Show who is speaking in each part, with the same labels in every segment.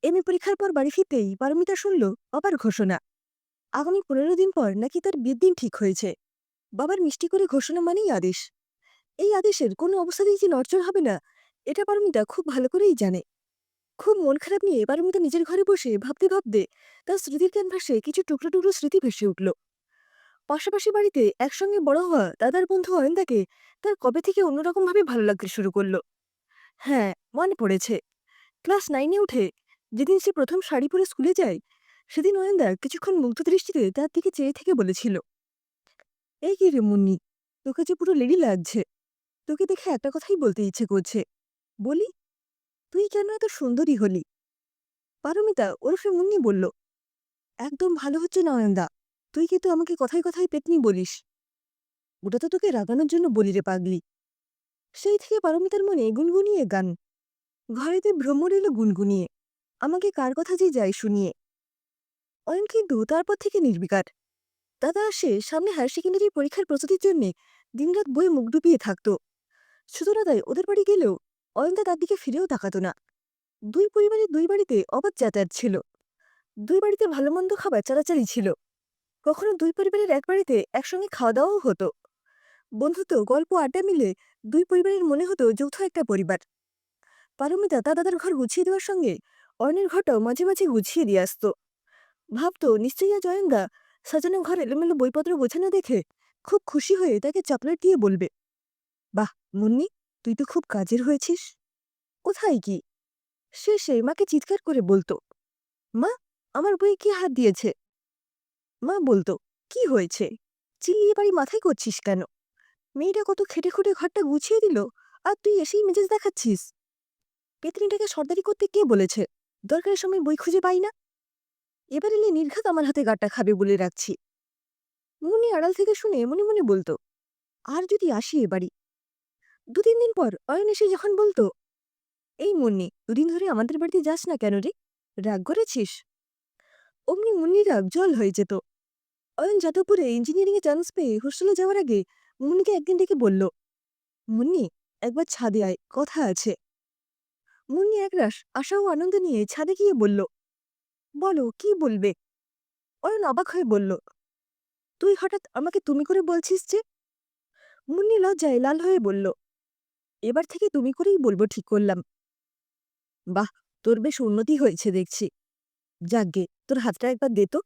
Speaker 1: MA পরীক্ষার পর বাড়ি ফিরতেই পারমিতা শুনল অপার ঘোষণা। আগামী 15 দিন পর নাকি তার বিয়ের দিন ঠিক হয়েছে। বাবার মিষ্টি করে ঘোষণা মানেই আদেশ। এই আদেশের কোনো অবস্থাতেই যে নড়চড় হবে না, এটা পারমিতা খুব ভালো করেই জানে। খুব মন খারাপ নিয়ে পারমিতা নিজের ঘরে বসে ভাবতে ভাবতে তার স্মৃতির ক্যানভাসে কিছু টুকরো টুকরো স্মৃতি ভেসে উঠল। পাশাপাশি বাড়িতে একসঙ্গে বড় হওয়া দাদার বন্ধু অয়ন্দাকে তার কবে থেকে অন্যরকমভাবে ভালো লাগতে শুরু করলো। হ্যাঁ, মনে পড়েছে। ক্লাস 9-এ উঠে যেদিন সে প্রথম শাড়ি পরে স্কুলে যায়, সেদিন অয়নদা কিছুক্ষণ মুগ্ধ দৃষ্টিতে তার দিকে চেয়ে থেকে বলেছিল, এই কি রে মুন্নি, তোকে যে পুরো লেডি লাগছে। তোকে দেখে একটা কথাই বলতে ইচ্ছে করছে। বলি, তুই কেন এত সুন্দরী হলি? পারমিতা ওরফে মুন্নি বলল, একদম ভালো হচ্ছে না অয়নদা। তুই কিন্তু আমাকে কথায় কথায় পেতনি বলিস। ওটা তো তোকে রাগানোর জন্য বলি রে পাগলি। সেই থেকে পারমিতার মনে গুনগুনিয়ে গান। ঘরেতে ভ্রমর এলো গুনগুনিয়ে, আমাকে কার কথা যে যায় শুনিয়ে। অয়ন কিন্তু তারপর থেকে নির্বিকার। দাদা আসে সামনে হায়ার সেকেন্ডারি পরীক্ষার প্রস্তুতির জন্য দিনরাত বইয়ে মুখ ডুবিয়ে থাকতো। ছোট দাদাই ওদের বাড়ি গেলেও অয়নদা তার দিকে ফিরেও তাকাতো না। দুই পরিবারের দুই বাড়িতে অবাধ যাতায়াত ছিল। দুই বাড়িতে ভালো মন্দ খাবার চালাচালি ছিল। কখনো দুই পরিবারের এক বাড়িতে একসঙ্গে খাওয়া দাওয়াও হতো। বন্ধুত্ব, গল্প, আড্ডা মিলে দুই পরিবারের মনে হতো যৌথ একটা পরিবার। পারমিতা তার দাদার ঘর গুছিয়ে দেওয়ার সঙ্গে অয়নের ঘরটাও মাঝে মাঝে গুছিয়ে দিয়ে আসতো। ভাবতো নিশ্চয়ই আজ অয়নদা সাজানো ঘর এলোমেলো বইপত্র গোছানো দেখে খুব খুশি হয়ে তাকে চকলেট দিয়ে বলবে, বাহ মুন্নি, তুই তো খুব কাজের হয়েছিস। কোথায় কি? শেষে মাকে চিৎকার করে বলতো, মা, আমার বইয়ে কি হাত দিয়েছে? মা বলতো, কি হয়েছে? চিল্লিয়ে বাড়ি মাথায় করছিস কেন? মেয়েটা কত খেটে খুঁটে ঘরটা গুছিয়ে দিল, আর তুই এসেই মেজাজ দেখাচ্ছিস। পেতনিটাকে সর্দারি করতে কে বলেছে? দরকারের সময় বই খুঁজে পাই না। এবার এলে নির্ঘাত আমার হাতে গাটা খাবে বলে রাখছি। মুন্নি আড়াল থেকে শুনে মনে মনে বলতো, আর যদি আসি এ বাড়ি। 2-3 দিন পর অয়ন এসে যখন বলতো, এই মুন্নি, দুদিন ধরে আমাদের বাড়িতে যাস না কেন রে? রাগ করেছিস? অমনি মুন্নির রাগ জল হয়ে যেত। অয়ন যাদবপুরে ইঞ্জিনিয়ারিং এ চান্স পেয়ে হোস্টেলে যাওয়ার আগে মুন্নিকে একদিন ডেকে বলল, মুন্নি, একবার ছাদে আয়, কথা আছে। মুন্নি একরাশ আশা ও আনন্দ নিয়ে ছাদে গিয়ে বলল, বলো কি বলবে? অয়ন অবাক হয়ে বলল, তুই হঠাৎ আমাকে তুমি করে বলছিস যে? মুন্নি লজ্জায় লাল হয়ে বলল, এবার থেকে তুমি করেই বলবো ঠিক করলাম। বাহ, তোর বেশ উন্নতি হয়েছে দেখছি। যাকগে, তোর হাতটা একবার দে তো।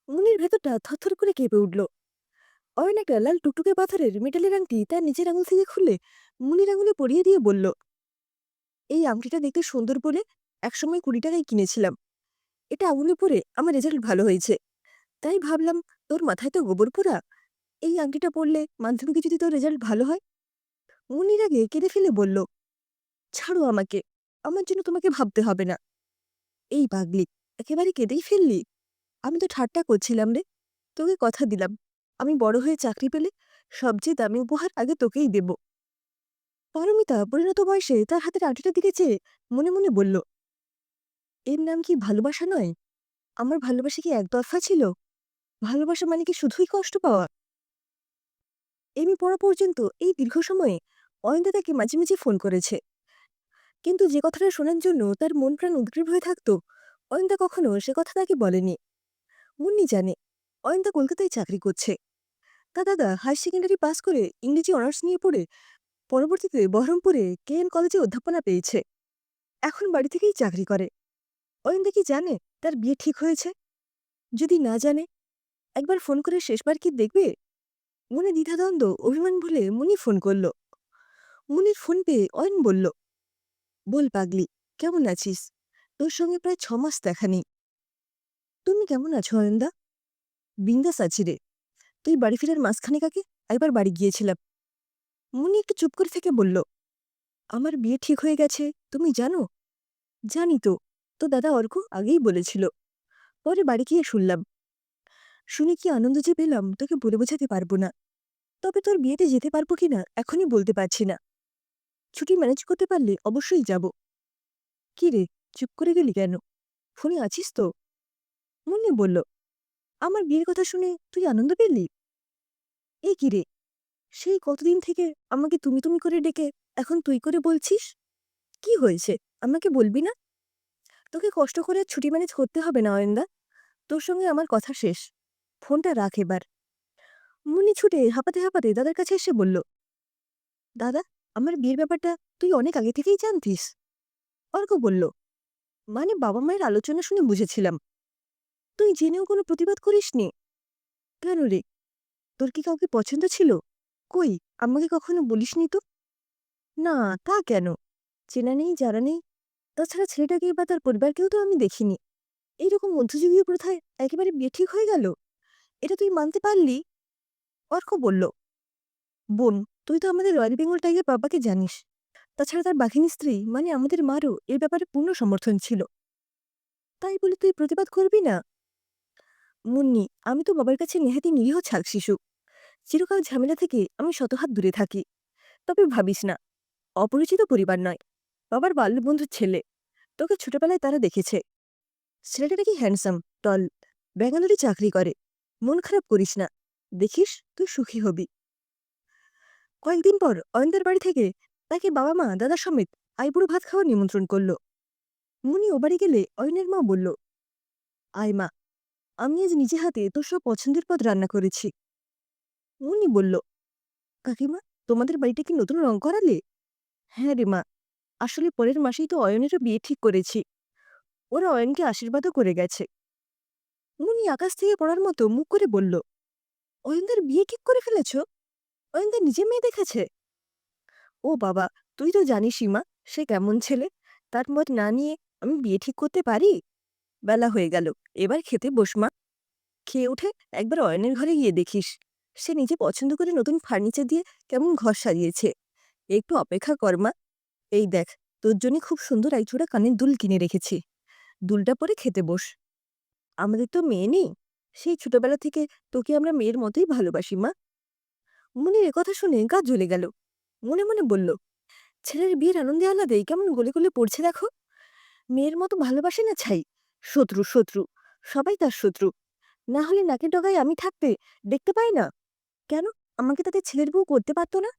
Speaker 1: মুনির ভেতরটা থরথর করে কেঁপে উঠল। অয়ন একটা লাল টুকটুকে পাথরের মেটালের আংটি তার নিজের আঙুল থেকে খুলে মুনির আঙুলে পরিয়ে দিয়ে বলল, এই আংটিটা দেখতে সুন্দর বলে একসময় 20 টাকায় কিনেছিলাম। এটা আঙুলে পরে আমার রেজাল্ট ভালো হয়েছে, তাই ভাবলাম তোর মাথায় তো গোবর পোড়া, এই আংটিটা পরলে মাধ্যমিকে যদি তোর রেজাল্ট ভালো হয়। মুনির আগে কেঁদে ফেলে বলল, ছাড়ো আমাকে, আমার জন্য তোমাকে ভাবতে হবে না। এই পাগলি, একেবারে কেঁদেই ফেললি? আমি তো ঠাট্টা করছিলাম রে। তোকে কথা দিলাম, আমি বড় হয়ে চাকরি পেলে সবচেয়ে দামি উপহার আগে তোকেই দেব। পারমিতা পরিণত বয়সে তার হাতের আঁটিটার দিকে চেয়ে মনে মনে বলল, এর নাম কি ভালোবাসা নয়? আমার ভালোবাসা কি একতরফা ছিল? ভালোবাসা মানে কি শুধুই কষ্ট পাওয়া? এমএ পড়া পর্যন্ত এই দীর্ঘ সময়ে অয়ন্দা তাকে মাঝে মাঝে ফোন করেছে, কিন্তু যে কথাটা শোনার জন্য তার মন প্রাণ উদ্গ্রীব হয়ে থাকত, অয়ন্দা কখনো সে কথা তাকে বলেনি। মুন্নি জানে অয়ন্দা কলকাতায় চাকরি করছে। তার দাদা হায়ার সেকেন্ডারি পাস করে ইংরেজি অনার্স নিয়ে পড়ে পরবর্তীতে বহরমপুরে কেএন কলেজে অধ্যাপনা পেয়েছে। এখন বাড়ি থেকেই চাকরি করে। অয়ন্দা কি জানে তার বিয়ে ঠিক হয়েছে? যদি না জানে, একবার ফোন করে শেষবার কি দেখবে? মনে দ্বিধাদ্বন্দ্ব অভিমান ভুলে মুনি ফোন করল। মুনির ফোন পেয়ে অয়ন বলল, বল পাগলি, কেমন আছিস? তোর সঙ্গে প্রায় 6 মাস দেখা নেই। তুমি কেমন আছো অয়নদা? বিন্দাস আছি রে। তুই বাড়ি ফেরার মাঝখানে কাকে একবার বাড়ি গিয়েছিলাম। মুনি একটু চুপ করে থেকে বলল, আমার বিয়ে ঠিক হয়ে গেছে, তুমি জানো? জানি তো, তো দাদা অর্ক আগেই বলেছিল। পরে বাড়ি গিয়ে শুনলাম। শুনে কি আনন্দ যে পেলাম তোকে বলে বোঝাতে পারবো না। তবে তোর বিয়েতে যেতে পারবো কিনা এখনই বলতে পারছি না। ছুটি ম্যানেজ করতে পারলে অবশ্যই যাব। কি রে, চুপ করে গেলি কেন? ফোনে আছিস তো? মুন্নি বলল, আমার বিয়ের কথা শুনে তুই আনন্দ পেলি? এ কি রে, সেই কতদিন থেকে আমাকে তুমি তুমি করে ডেকে এখন তুই করে বলছিস? কি হয়েছে, আমাকে বলবি না? তোকে কষ্ট করে ছুটি ম্যানেজ করতে হবে না অয়নদা। তোর সঙ্গে আমার কথা শেষ। ফোনটা রাখ এবার। মুন্নি ছুটে হাঁপাতে হাঁপাতে দাদার কাছে এসে বলল, দাদা, আমার বিয়ের ব্যাপারটা তুই অনেক আগে থেকেই জানতিস? অর্ক বলল, মানে বাবা মায়ের আলোচনা শুনে বুঝেছিলাম। তুই জেনেও কোনো প্রতিবাদ করিসনি? কেন রে, তোর কি কাউকে পছন্দ ছিল? কই, আমাকে কখনো বলিসনি তো। না, তা কেন? চেনা নেই, জানা নেই। তাছাড়া ছেলেটাকে বা তার পরিবারকেও তো আমি দেখিনি। এইরকম মধ্যযুগীয় প্রথায় একেবারে বিয়ে ঠিক হয়ে গেল? এটা তুই মানতে পারলি? অর্ক বলল, বোন, তুই তো আমাদের রয়্যাল বেঙ্গল টাইগার বাবাকে জানিস। তাছাড়া তার বাঘিনী স্ত্রী মানে আমাদের মারও এর ব্যাপারে পূর্ণ সমর্থন ছিল। তাই বলে তুই প্রতিবাদ করবি না? মুন্নি, আমি তো বাবার কাছে নেহাতি নিরীহ ছাগ শিশু। চিরকাল ঝামেলা থেকে আমি শতহাত দূরে থাকি। তবে ভাবিস না, অপরিচিত পরিবার নয়, বাবার বাল্যবন্ধুর ছেলে। তোকে ছোটবেলায় তারা দেখেছে। ছেলেটা কি হ্যান্ডসাম, টল, ব্যাঙ্গালোরে চাকরি করে। মন খারাপ করিস না, দেখিস তুই সুখী হবি। কয়েকদিন পর অয়নদের বাড়ি থেকে তাকে বাবা মা দাদা সমেত আইবুড়ো ভাত খাওয়ার নিমন্ত্রণ করল। মুনি ও বাড়ি গেলে অয়নের মা বলল, আয় মা, আমি আজ নিজে হাতে তোর সব পছন্দের পদ রান্না করেছি। মুনি বলল, কাকিমা, তোমাদের বাড়িটা কি নতুন রং করালে? হ্যাঁ রে মা, আসলে পরের মাসেই তো অয়নেরও বিয়ে ঠিক করেছি। ওরা অয়নকে আশীর্বাদও করে গেছে। মুনি আকাশ থেকে পড়ার মতো মুখ করে বলল, অয়নদের বিয়ে ঠিক করে ফেলেছ? অয়নদের নিজে মেয়ে দেখেছে? ও বাবা, তুই তো জানিসই মা, সে কেমন ছেলে। তার মত না নিয়ে আমি বিয়ে ঠিক করতে পারি? বেলা হয়ে গেল, এবার খেতে বস মা। খেয়ে উঠে একবার অয়নের ঘরে গিয়ে দেখিস, সে নিজে পছন্দ করে নতুন ফার্নিচার দিয়ে কেমন ঘর সাজিয়েছে। একটু অপেক্ষা কর মা। এই দেখ, তোর জন্য খুব সুন্দর একজোড়া কানের দুল কিনে রেখেছি। দুলটা পরে খেতে বস। আমাদের তো মেয়ে নেই, সেই ছোটবেলা থেকে তোকে আমরা মেয়ের মতোই ভালোবাসি মা। মুনির একথা শুনে গা জ্বলে গেল। মনে মনে বলল, ছেলের বিয়ের আনন্দে আহ্লাদে কেমন গলে গলে পড়ছে দেখো। মেয়ের মতো ভালোবাসে না ছাই। শত্রু শত্রু, সবাই তার শত্রু। না হলে নাকের ডগায় আমি থাকতে দেখতে পাই না? কেন আমাকে তাদের ছেলের বউ করতে পারতো না?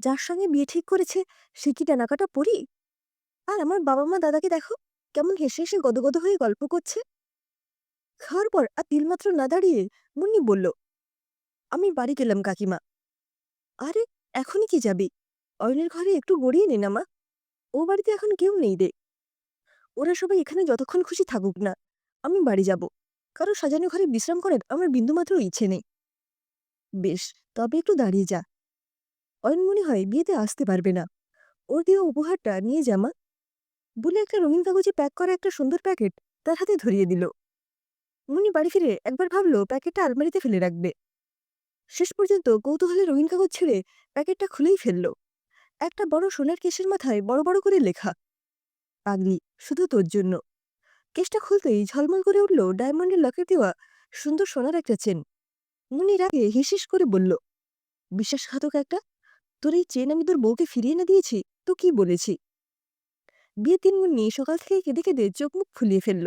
Speaker 1: যার সঙ্গে বিয়ে ঠিক করেছে সে কি টানাকাটা পড়ি? আর আমার বাবা মা দাদাকে দেখো, কেমন হেসে হেসে গদগদ হয়ে গল্প করছে। খাওয়ার পর আর তিলমাত্র না দাঁড়িয়ে মুন্নি বলল, আমি বাড়ি গেলাম কাকিমা। আরে, এখনই কি যাবি? অয়নের ঘরে একটু গড়িয়ে নে না মা। ও বাড়িতে এখন কেউ নেই রে। ওরা সবাই এখানে যতক্ষণ খুশি থাকুক না, আমি বাড়ি যাব। কারো সাজানো ঘরে বিশ্রাম করার আমার বিন্দুমাত্র ইচ্ছে নেই। বেশ, তবে একটু দাঁড়িয়ে যা। অয়ন মনে হয় বিয়েতে আসতে পারবে না। ওর দেওয়া উপহারটা নিয়ে জামা বলে একটা রঙিন কাগজে প্যাক করা একটা সুন্দর প্যাকেট তার হাতে ধরিয়ে দিল। মুনি বাড়ি ফিরে একবার ভাবলো প্যাকেটটা আলমারিতে ফেলে রাখবে। শেষ পর্যন্ত কৌতূহলে রঙিন কাগজ ছেড়ে প্যাকেটটা খুলেই ফেলল। একটা বড় সোনার কেসের মাথায় বড় বড় করে লেখা, পাগলি, শুধু তোর জন্য। কেসটা খুলতেই ঝলমল করে উঠল ডায়মন্ডের লকেট দেওয়া সুন্দর সোনার একটা চেন। মুনি রাগে হিসিস করে বলল, বিশ্বাসঘাতক একটা! তোর এই চেন আমি তোর বউকে ফিরিয়ে না দিয়েছি তো কি বলেছি? বিয়ের দিন মুন্নি সকাল থেকে কেঁদে কেঁদে চোখ মুখ ফুলিয়ে ফেলল।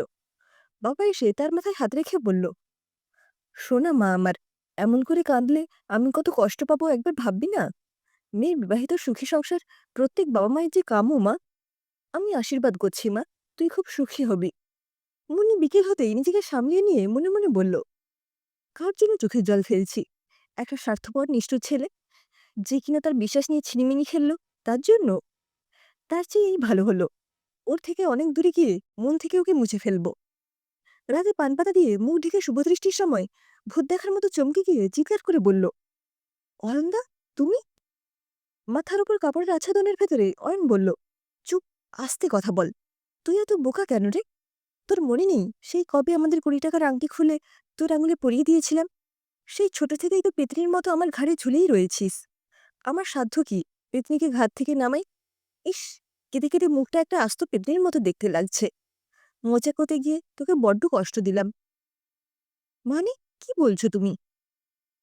Speaker 1: বাবা এসে তার মাথায় হাত রেখে বলল, শোনা মা আমার, এমন করে কাঁদলে আমি কত কষ্ট পাবো একবার ভাববি না? মেয়ের বিবাহিত সুখী সংসার প্রত্যেক বাবা মায়ের যে কামও মা। আমি আশীর্বাদ করছি মা, তুই খুব সুখী হবি। মুন্নি বিকেল হতেই নিজেকে সামলিয়ে নিয়ে মনে মনে বলল, কার জন্য চোখের জল ফেলছি? একটা স্বার্থপর নিষ্ঠুর ছেলে, যে কিনা তার বিশ্বাস নিয়ে ছিনিমিনি খেললো, তার জন্য? তার চেয়ে এই ভালো হলো, ওর থেকে অনেক দূরে গিয়ে মন থেকে ওকে মুছে ফেলবো। রাতে পান পাতা দিয়ে মুখ ঢেকে শুভদৃষ্টির সময় ভূত দেখার মতো চমকে গিয়ে চিৎকার করে বলল, অয়নদা, তুমি? মাথার উপর কাপড়ের আচ্ছাদনের ভেতরে অয়ন বলল, চুপ, আস্তে কথা বল। তুই এত বোকা কেন রে? তোর মনে নেই সেই কবে আমাদের 20 টাকার আংটি খুলে তোর আঙুলে পরিয়ে দিয়েছিলাম? সেই ছোট থেকেই তো পেতনির মতো আমার ঘাড়ে ঝুলেই রয়েছিস। আমার সাধ্য কি পেতনিকে ঘাট থেকে নামাই? ইস, কেঁদে কেঁদে মুখটা একটা আস্ত পেতনির মতো দেখতে লাগছে। মজা করতে গিয়ে তোকে বড্ড কষ্ট দিলাম। মানে, কি বলছো তুমি?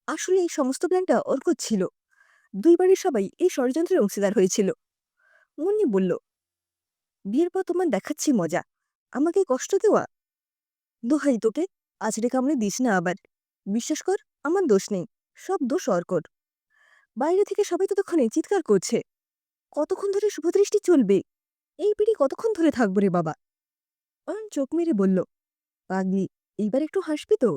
Speaker 1: আসলে এই সমস্ত প্ল্যানটা অর্কর ছিল। দুই বাড়ির সবাই এই ষড়যন্ত্রের অংশীদার হয়েছিল। মুন্নি বলল, বিয়ের পর তোমার দেখাচ্ছি মজা, আমাকে কষ্ট দেওয়া। দোহাই তোকে, আছড়ে কামড়ে দিস না আবার। বিশ্বাস কর, আমার দোষ নেই, সব দোষ অর্কর। বাইরে থেকে সবাই ততক্ষণে চিৎকার করছে, কতক্ষণ ধরে শুভদৃষ্টি চলবে? এই পিড়ি কতক্ষণ ধরে থাকবো রে বাবা? অয়ন চোখ মেরে বলল, পাগলি, এইবার একটু হাসবি তো?